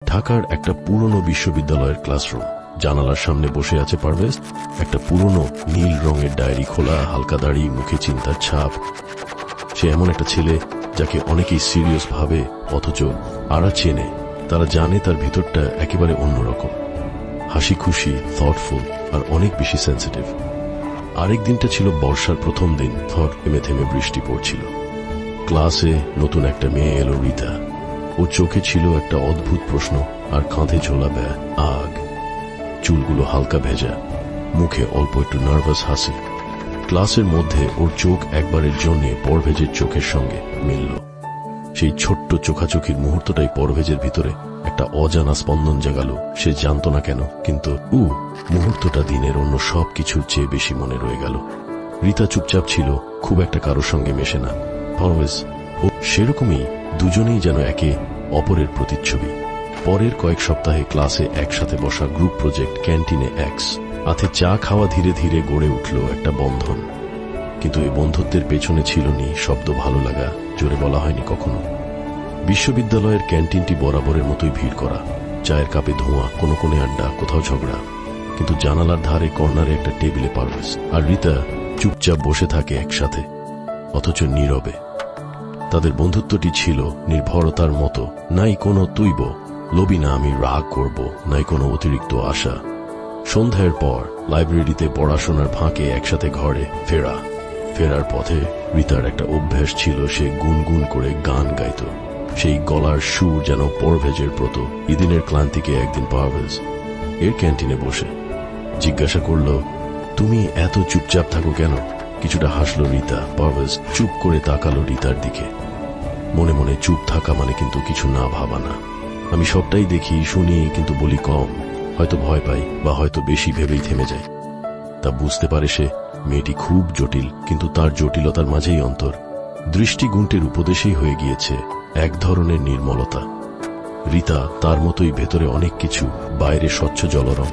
ঢাকার একটা পুরনো বিশ্ববিদ্যালয়ের ক্লাসরুম। জানালার সামনে বসে আছে পারভেজ, একটা পুরনো নীল রঙের ডায়েরি খোলা, হালকা দাড়ি, মুখে চিন্তার ছাপ। সে এমন একটা ছেলে যাকে অনেকেই সিরিয়াস ভাবে, অথচ আরা চেনে। তারা জানে তার ভিতরটা একেবারে অন্যরকম, হাসি খুশি, থটফুল আর অনেক বেশি সেন্সিটিভ। আরেক দিনটা ছিল বর্ষার প্রথম দিন। থেমে থেমে বৃষ্টি পড়ছিল। ক্লাসে নতুন একটা মেয়ে এলো, রিতা। ওর চোখে ছিল একটা অদ্ভুত প্রশ্ন আর কাঁধে ঝোলা আগ। চুলগুলো হালকা ভেজা, মুখে অল্প একটু নার্ভাস হাসি। ক্লাসের মধ্যে ওর চোখ একবারের জন্য পরভেজের চোখের সঙ্গে মিলল। সেই ছোট্ট চোখাচোখির মুহূর্তটাই পরভেজের ভিতরে একটা অজানা স্পন্দন জাগালো। সে জানত না কেন, কিন্তু মুহূর্তটা দিনের অন্য সব কিছুর চেয়ে বেশি মনে রয়ে গেল। রিতা চুপচাপ ছিল, খুব একটা কারোর সঙ্গে মেশে না। পারভেজ ও সেরকমই, দুজনেই যেন একে অপরের প্রতিচ্ছবি। পরের কয়েক সপ্তাহে ক্লাসে একসাথে বসা, গ্রুপ প্রজেক্ট, ক্যান্টিনে হাতে চা খাওয়া, ধীরে ধীরে গড়ে উঠল একটা বন্ধন। কিন্তু এই বন্ধুত্বের পেছনে ছিল নি শব্দ ভালো লাগা, জোরে বলা হয়নি কখনো। বিশ্ববিদ্যালয়ের ক্যান্টিনটি বরাবরের মতোই ভিড় করা, চায়ের কাপে ধোঁয়া, কোনো কোণে আড্ডা, কোথাও ঝগড়া। কিন্তু জানালার ধারে কর্নারে একটা টেবিলে পারভেজ আর রিতা চুপচাপ বসে থাকে একসাথে, অথচ নীরবে। তাদের বন্ধুত্বটি ছিল নির্ভরতার মতো, নাই কোনো তুইব, লোভী না আমি রাগ করব, নাই কোনো অতিরিক্ত আশা। সন্ধ্যার পর লাইব্রেরিতে পড়াশোনার ফাঁকে একসাথে ঘরে ফেরার পথে রিতার একটা অভ্যাস ছিল, সে গুনগুন করে গান গাইত। সেই গলার সুর যেন পরভেজের প্রতো। ঈদিনের ক্লান্তিকে একদিন পারভেজ এর ক্যান্টিনে বসে জিজ্ঞাসা করল, তুমি এত চুপচাপ থাকো কেন? কিছুটা হাসল রিতা। পারভেজ চুপ করে তাকালো রিতার দিকে। মনে মনে চুপ থাকা মানে কিন্তু কিছু না ভাবা না। আমি সবটাই দেখি, শুনি, কিন্তু বলি কম। হয়তো ভয় পাই, বা হয়তো বেশি ভেবেই থেমে যাই। তা বুঝতে পারে সে। মেয়েটি খুব জটিল, কিন্তু তার জটিলতার মাঝেই অন্তর। দৃষ্টিগুণটির উপদেশেই হয়ে গিয়েছে এক ধরনের নির্মলতা। রিতা তার মতোই, ভেতরে অনেক কিছু, বাইরে স্বচ্ছ জলরং।